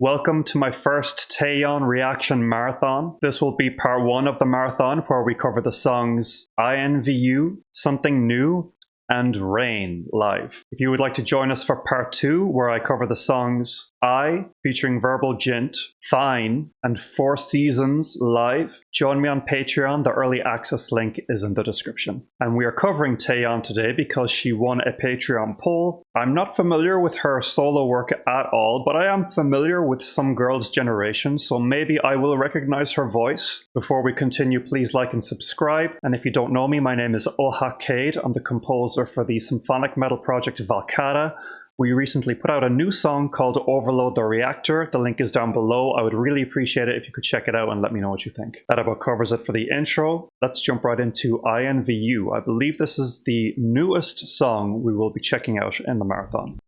Welcome to my first Taeyeon reaction marathon. This will be part 1 of the marathon where we cover the songs INVU, Something New, and Rain live. If you would like to join us for part 2, where I cover the songs I, featuring Verbal Jint, Fine, and 4 Seasons live, join me on Patreon. The early access link is in the description. And we are covering Taeyeon today because she won a Patreon poll. I'm not familiar with her solo work at all, but I am familiar with some Girls' Generation, so maybe I will recognize her voice. Before we continue, please like and subscribe. And if you don't know me, my name is Ohakade. I'm the composer for the symphonic metal project Valkata. We recently put out a new song called Overload the Reactor. The link is down below. I would really appreciate it if you could check it out and let me know what you think. That about covers it for the intro. Let's jump right into INVU. I believe this is the newest song we will be checking out in the marathon.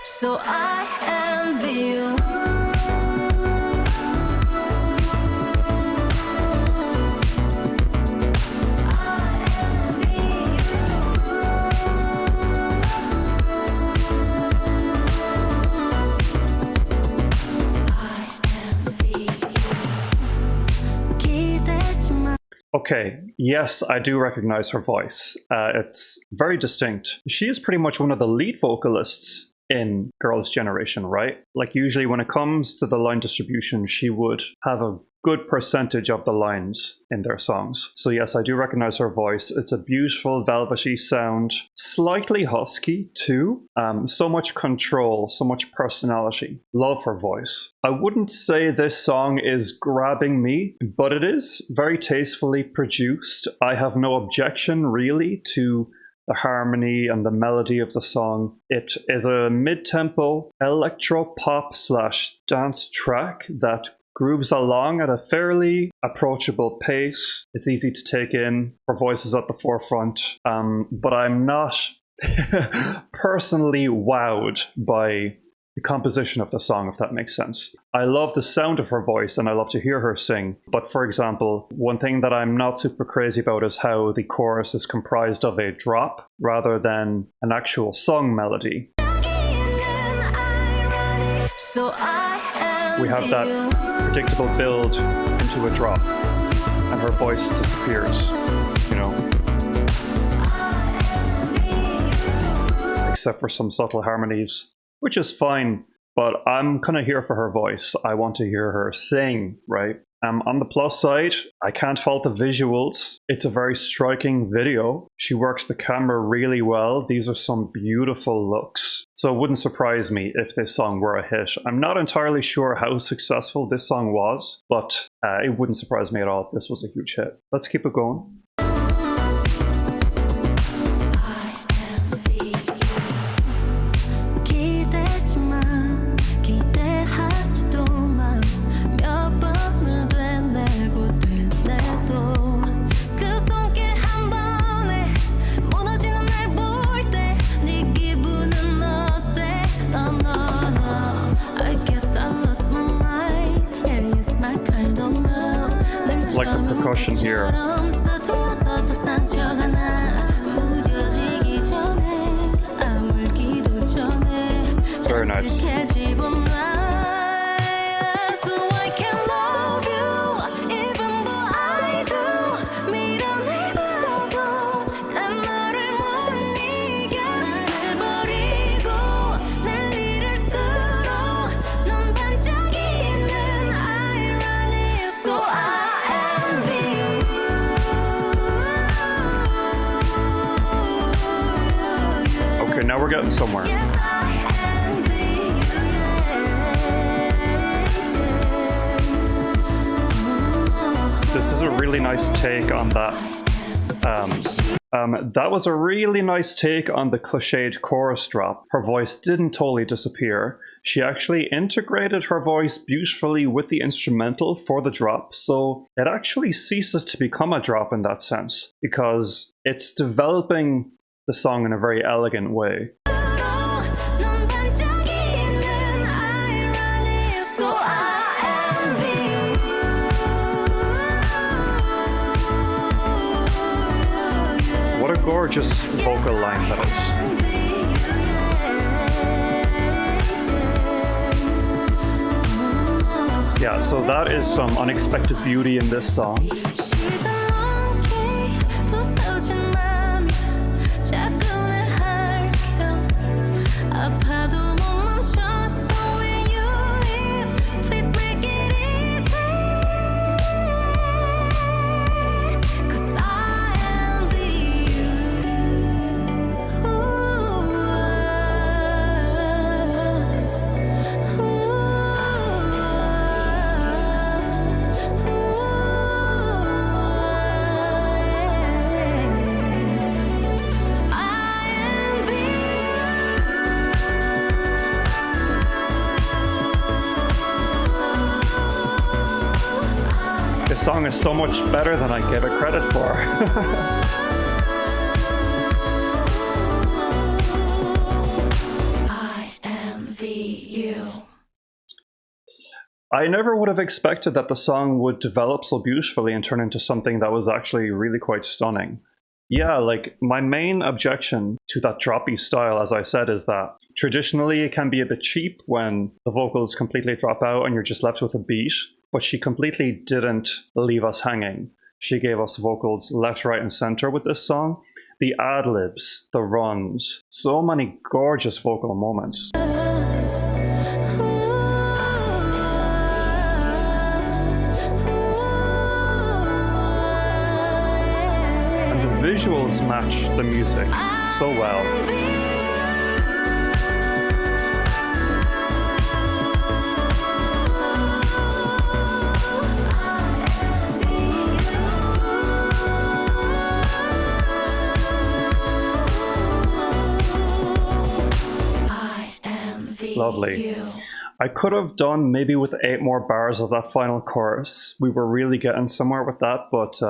So I envy you. Okay, yes, I do recognize her voice. It's very distinct. She is pretty much one of the lead vocalists in Girls' Generation, right? Like usually when it comes to the line distribution, she would have a good percentage of the lines in their songs. So yes, I do recognize her voice. It's a beautiful velvety sound, slightly husky too. So much control, so much personality. Love her voice. I wouldn't say this song is grabbing me, but it is very tastefully produced. I have no objection really to the harmony and the melody of the song. It is a mid-tempo electro-pop / dance track that grooves along at a fairly approachable pace. It's easy to take in. Her voice is at the forefront, but I'm not personally wowed by the composition of the song, if that makes sense. I love the sound of her voice and I love to hear her sing. But for example, one thing that I'm not super crazy about is how the chorus is comprised of a drop rather than an actual song melody. We have that predictable build into a drop and her voice disappears, you know. Except for some subtle harmonies, which is fine, but I'm kind of here for her voice. I want to hear her sing, right? On the plus side, I can't fault the visuals. It's a very striking video. She works the camera really well. These are some beautiful looks. So it wouldn't surprise me if this song were a hit. I'm not entirely sure how successful this song was, but it wouldn't surprise me at all if this was a huge hit. Let's keep it going. Like the percussion here. Very nice. So I envy you. we're getting somewhere. Yes, I envy you. This is a really nice take on that. That was a really nice take on the cliched chorus drop. Her voice didn't totally disappear. She actually integrated her voice beautifully with the instrumental for the drop, so it actually ceases to become a drop in that sense, because it's developing the song in a very elegant way. 넌 반짝이는 irony, so I envy you. What a gorgeous vocal line that is. Yeah, so that is some unexpected beauty in this song. This song is so much better than I gave it credit for. I envy you. I never would have expected that the song would develop so beautifully and turn into something that was actually really quite stunning. Yeah, like, my main objection to that droppy style, as I said, is that traditionally it can be a bit cheap when the vocals completely drop out and you're just left with a beat, but she completely didn't leave us hanging. She gave us vocals left, right, and center with this song. The ad-libs, the runs, so many gorgeous vocal moments. Visuals match the music so well. Lovely. I could have done maybe with 8 more bars of that final chorus. We were really getting somewhere with that, but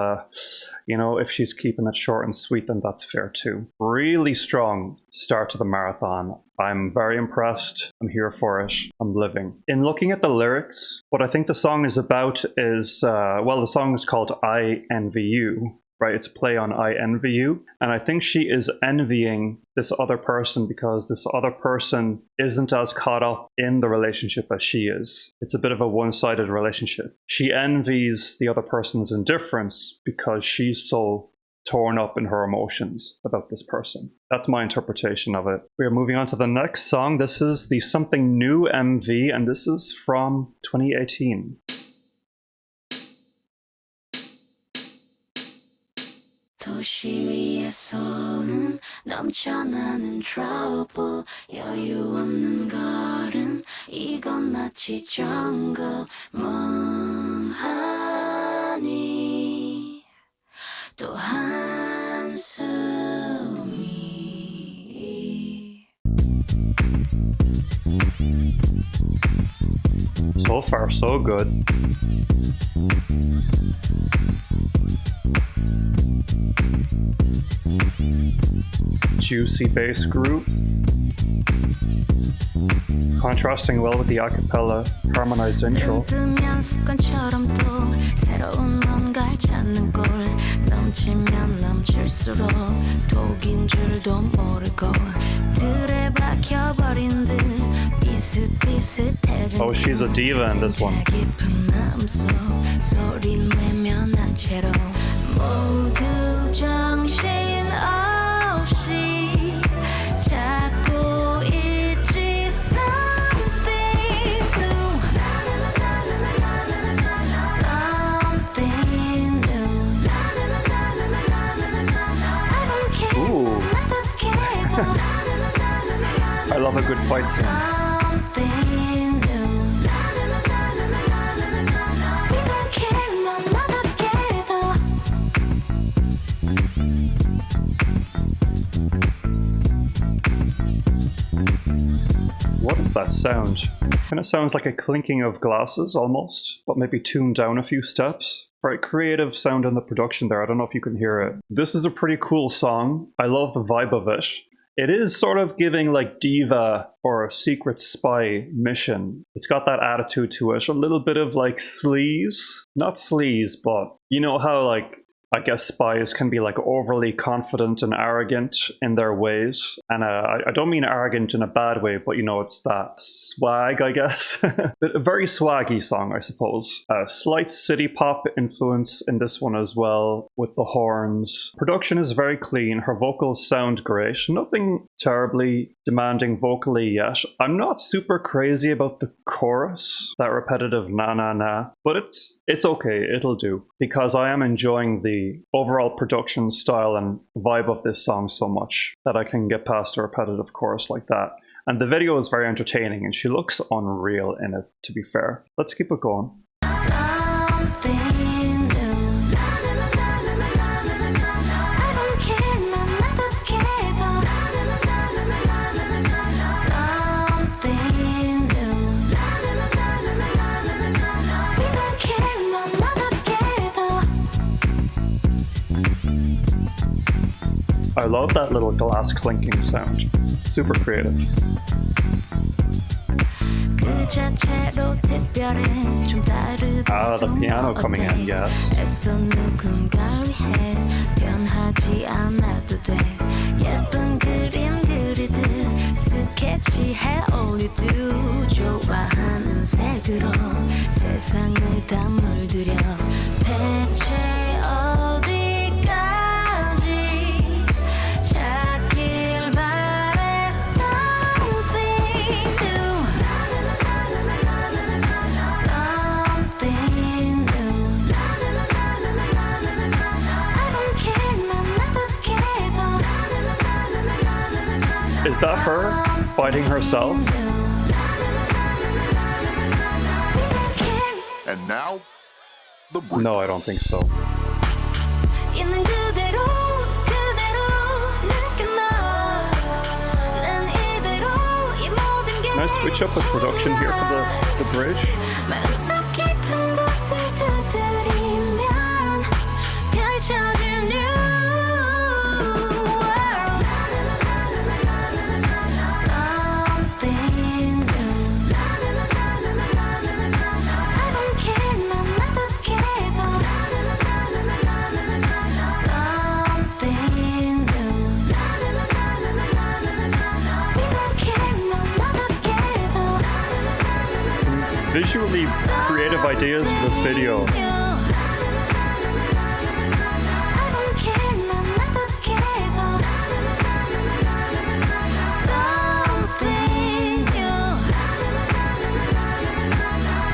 you know, if she's keeping it short and sweet, then that's fair too. Really strong start to the marathon. I'm very impressed. I'm here for it. I'm living. In looking at the lyrics, what I think the song is about is, well, the song is called INVU. Right, it's a play on I envy you. And I think she is envying this other person because this other person isn't as caught up in the relationship as she is. It's a bit of a one-sided relationship. She envies the other person's indifference because she's so torn up in her emotions about this person. That's my interpretation of it. We are moving on to the next song. This is the Something New MV, and this is from 2018. 도시 위에서는 넘쳐나는 trouble 여유 없는 걸음 이건 마치 jungle 멍하니 또 한숨이 So far, so good. Juicy bass groove, contrasting well with the a cappella harmonized intro. 뜨면 습관처럼 또 새로운 뭔가를 찾는 꼴 넘치면 넘칠수록 독인 줄도 모르고 들에 박혀버린 듯 비슷비슷해진 Oh, she's a diva in this one. 깊은 마음속 소리는 외면한 채로 모두 정신 없이 찾고 있지 something new something new I don't care Ooh. 난 어떻게 해도 love a good fight scene. Something new. 이렇게 너무나게도 What is that sound? Kind of sounds like a clinking of glasses almost, but maybe tuned down a few steps. Very creative sound in the production there. I don't know if you can hear it. This is a pretty cool song. I love the vibe of it. It is sort of giving like diva or a secret spy mission. It's got that attitude to it. A little bit of like sleaze. Not sleaze, but you know how like I guess spies can be like overly confident and arrogant in their ways. And I don't mean arrogant in a bad way, but you know, it's that swag, I guess. But a very swaggy song, I suppose. A slight city pop influence in this one as well, with the horns. Production is very clean. Her vocals sound great. Nothing terribly demanding vocally yet. I'm not super crazy about the chorus, that repetitive na na na, but it's okay, it'll do. Because I am enjoying the overall production style and vibe of this song so much that I can get past a repetitive chorus like that. And the video is very entertaining and she looks unreal in it, to be fair. Let's keep it going. something new. I don't care 너무나게도 something new. 이렇게 너무나게도 I love that little glass clinking sound. Super creative. 그 자체로 특별해 좀 다르다. The piano coming in, yes. 애써 누군가를 위해 변하지 않아도 돼. 예쁜 그림 그리듯 스케치해 올리도 좋아하는 색으로 세상을 다 물들여. 대체 어디까지 찾길 바래. Something new. Something new. I don't care 너무나게도 Is that her fighting herself? And now, the brief. No, I don't think so. 있는 그대로 그대로 느껴 너. 난 이대로 이 모든 게 Can I switch up the production here for the bridge? 마음속 깊은 곳을 두드리면 펼쳐질 new world. Something new. I don't care 너무나게도 something new. 이렇게 너무나게도 Visually creative ideas for this video. I don't care 너무나게도 something new.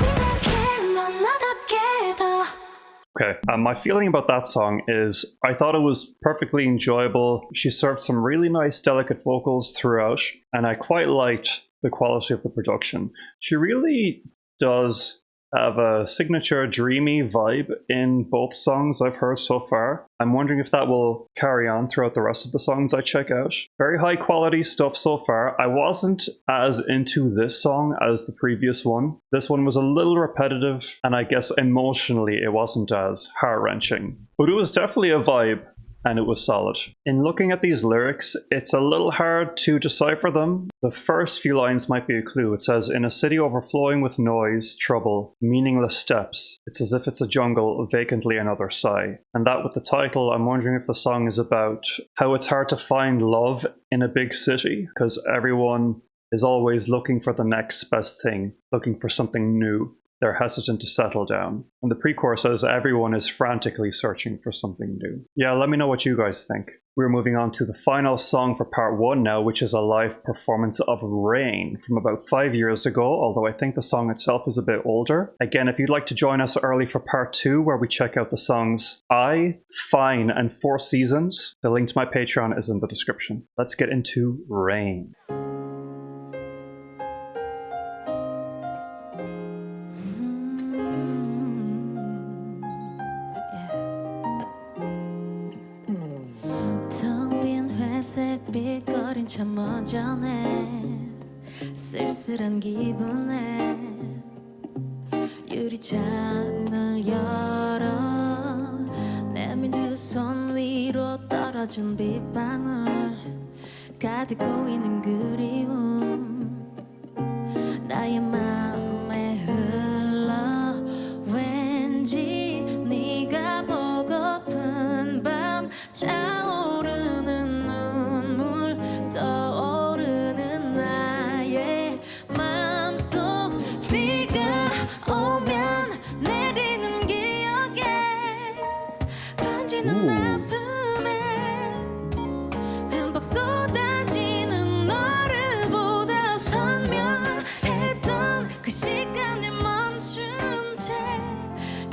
이렇게 너무나게도 Okay, my feeling about that song is I thought it was perfectly enjoyable. She served some really nice, delicate vocals throughout, and I quite liked the quality of the production. She really does have a signature dreamy vibe in both songs I've heard so far. I'm wondering if that will carry on throughout the rest of the songs I check out. Very high quality stuff so far. I wasn't as into this song as the previous one. This one was a little repetitive, and I guess emotionally it wasn't as heart-wrenching. But it was definitely a vibe, and it was solid. In looking at these lyrics, it's a little hard to decipher them. The first few lines might be a clue. It says, in a city overflowing with noise, trouble, meaningless steps. It's as if it's a jungle, vacantly another sigh. And that with the title, I'm wondering if the song is about how it's hard to find love in a big city, because everyone is always looking for the next best thing, looking for something new. They're hesitant to settle down. And the pre-chorus says everyone is frantically searching for something new. Yeah, let me know what you guys think. We're moving on to the final song for part 1 now, which is a live performance of Rain from about 5 years ago, although I think the song itself is a bit older. Again, if you'd like to join us early for part 2, where we check out the songs I, Fine, and Four Seasons, the link to my Patreon is in the description. Let's get into Rain. 빛거린 참 먼저네 쓸쓸한 기분에 유리창을 열어 내민 두 손 위로 떨어진 빗방울 가득 고이는 그리움 나의 맘에 흘러 왠지 네가 보고픈 밤 차오르는 눈물 떠오르는 나의 마음속 비가 오면 내리는 기억에 번지는 아픔에 흠뻑 쏟아지는 너를 보다 선명했던 그 시간에 멈춘 채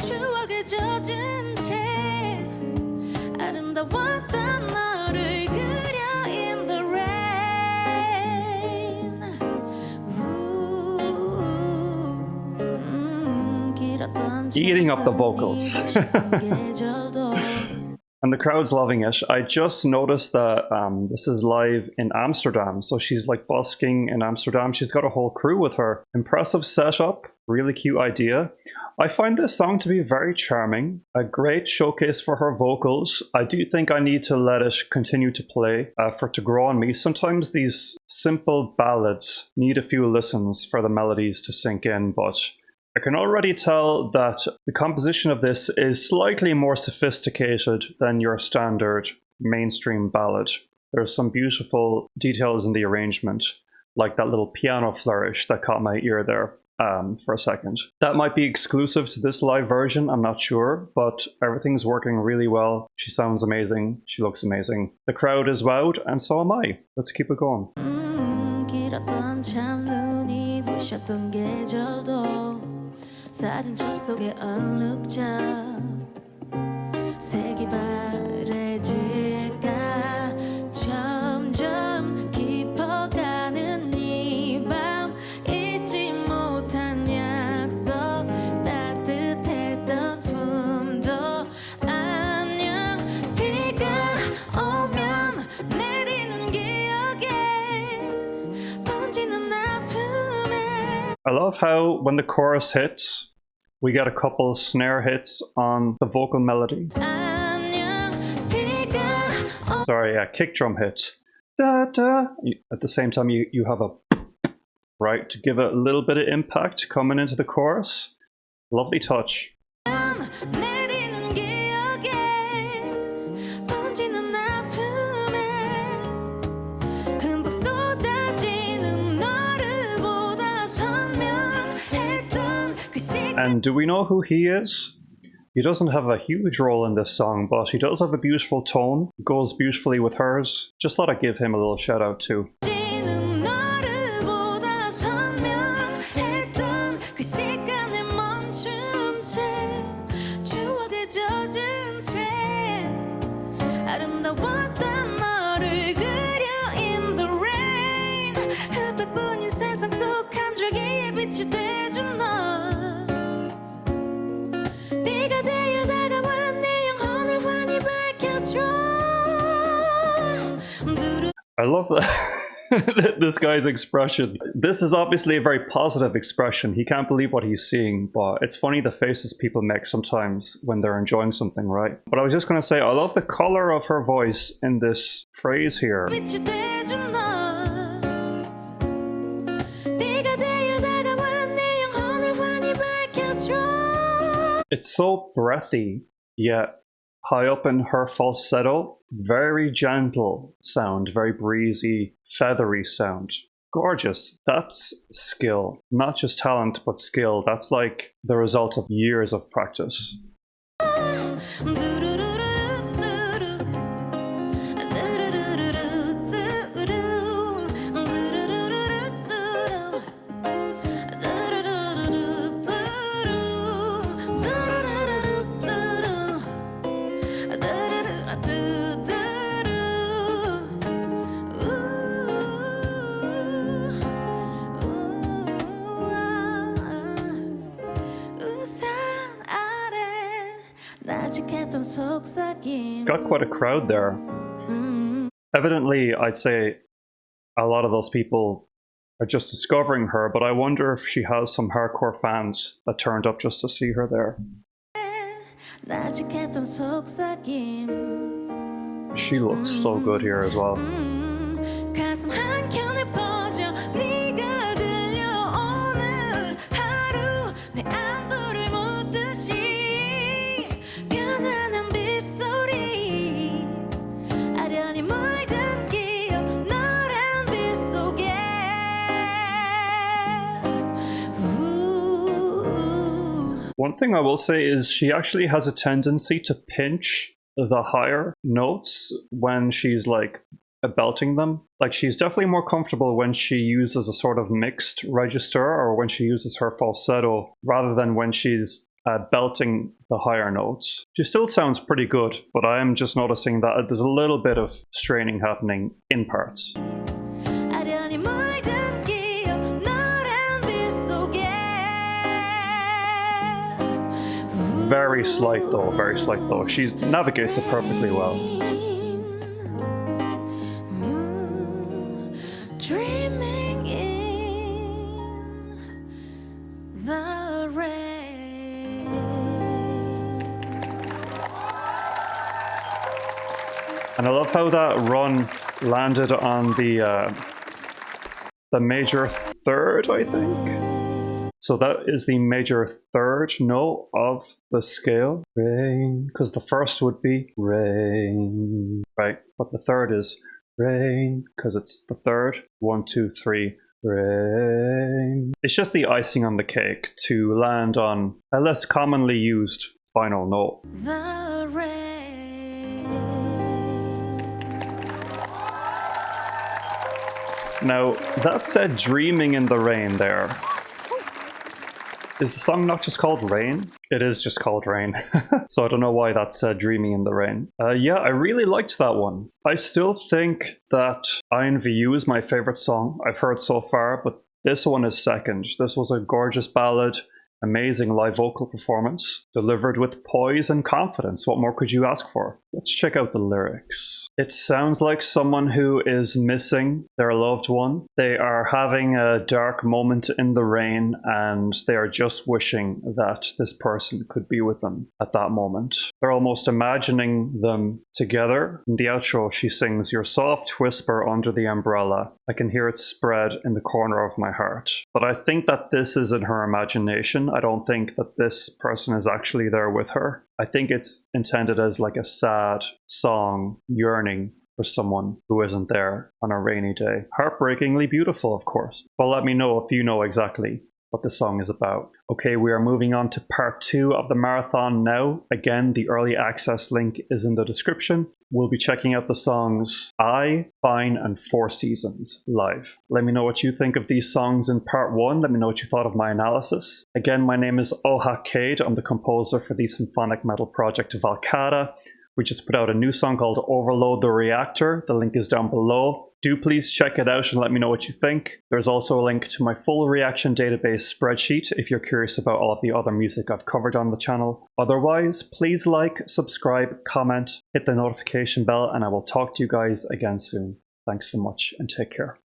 추억에 젖은 채 아름다웠던 너를 그려 in the rain 길었던 Eating up the vocals. 계절도 And the crowd's loving it. I just noticed that this is live in Amsterdam. So she's like busking in Amsterdam. She's got a whole crew with her. Impressive setup. Really cute idea. I find this song to be very charming. A great showcase for her vocals. I do think I need to let it continue to play for it to grow on me. Sometimes these simple ballads need a few listens for the melodies to sink in, but I can already tell that the composition of this is slightly more sophisticated than your standard mainstream ballad. There's some beautiful details in the arrangement, like that little piano flourish that caught my ear there for a second. That might be exclusive to this live version, I'm not sure, but everything's working really well. She sounds amazing, she looks amazing. The crowd is wowed, and so am I. Let's keep it going. 길었던 참 눈이 부셨던 계절도 사진첩 속에 얼룩져 색이 바래질까 점점 깊어가는 이 밤 잊지 못한 약속 따뜻했던 품도 안녕 비가 오면 내리는 기억에 번지는 아픔에 I love how when the chorus hits, we get a couple snare hits on the vocal melody. 안녕 비가 Sorry, kick drum hits. Da, da. At the same time, you have a right to give it a little bit of impact coming into the chorus. Lovely touch. 오면 내리는 기억에 번지는 아픔에 흠뻑 쏟아지는 너를 보다 선명했던 그 시간 And do we know who he is? He doesn't have a huge role in this song, but he does have a beautiful tone. It goes beautifully with hers. Just thought I'd give him a little shout out too. 지는 너를 보다 선명했던 그 시간에 멈춘 채 추억에 젖은 채 아름다웠던 너를 그려 in the rain 흩어뿐인 세상 속 한 줄기의 빛이 돼준 너 비가 되어 다가와 내 영혼을 환히 밝혀줘 I love that. This guy's expression. This is obviously a very positive expression. He can't believe what he's seeing, but it's funny the faces people make sometimes when they're enjoying something, right? But I was just going to say, I love the color of her voice in this phrase here. 빛이 돼준 너 비가 되어 다가와 내 영혼을 환히 밝혀줘 It's so breathy, yet high up in her falsetto. Very gentle sound, very breezy, feathery sound. Gorgeous. That's skill. Not just talent, but skill. That's like the result of years of practice. Got quite a crowd there. Evidently, I'd say a lot of those people are just discovering her, but I wonder if she has some hardcore fans that turned up just to see her there. 나직했던 속삭임 She looks so good here as well. 가슴 한켠에 퍼져 네가 들려 오늘 하루 내 안부를 묻듯이 편안한 빗소리 아련히 물든 기억 너란 빛 속에 One thing I will say is she actually has a tendency to pinch the higher notes when she's like belting them. Like she's definitely more comfortable when she uses a sort of mixed register or when she uses her falsetto rather than when she's belting the higher notes. She still sounds pretty good, but I am just noticing that there's a little bit of straining happening in parts. 아련히 물든 기억 너란 빛 속에 Very slight though, very slight though. She navigates it perfectly well. Dreaming in the rain. And I love how that run landed on the major third, I think. So that is the major third note of the scale. Rain, because the first would be rain, right? But the third is rain, because it's the third. 1, 2, 3, rain. It's just the icing on the cake to land on a less commonly used final note. The rain. Now, that said dreaming in the rain there. Is the song not just called Rain? It is just called Rain. So I don't know why that said Dreaming in the Rain. Yeah, I really liked that one. I still think that INVU is my favorite song I've heard so far, but this one is second. This was a gorgeous ballad, amazing live vocal performance, delivered with poise and confidence. What more could you ask for? Let's check out the lyrics. It sounds like someone who is missing their loved one. They are having a dark moment in the rain and they are just wishing that this person could be with them at that moment. They're almost imagining them together. In the outro, she sings, "Your soft whisper under the umbrella. I can hear it spread in the corner of my heart." But I think that this is in her imagination. I don't think that this person is actually there with her. I think it's intended as like a sad song, yearning for someone who isn't there on a rainy day. Heartbreakingly beautiful, of course. But let me know if you know exactly what the song is about. Okay, we are moving on to part 2 of the marathon now. Again, the early access link is in the description. We'll be checking out the songs I, Fine, and Four Seasons live. Let me know what you think of these songs in part 1. Let me know what you thought of my analysis. Again, my name is Oha Cade. I'm the composer for the symphonic metal project Valcata. We just put out a new song called Overload the Reactor. The link is down below. Do please check it out and let me know what you think. There's also a link to my full reaction database spreadsheet if you're curious about all of the other music I've covered on the channel. Otherwise, please like, subscribe, comment, hit the notification bell, and I will talk to you guys again soon. Thanks so much and take care.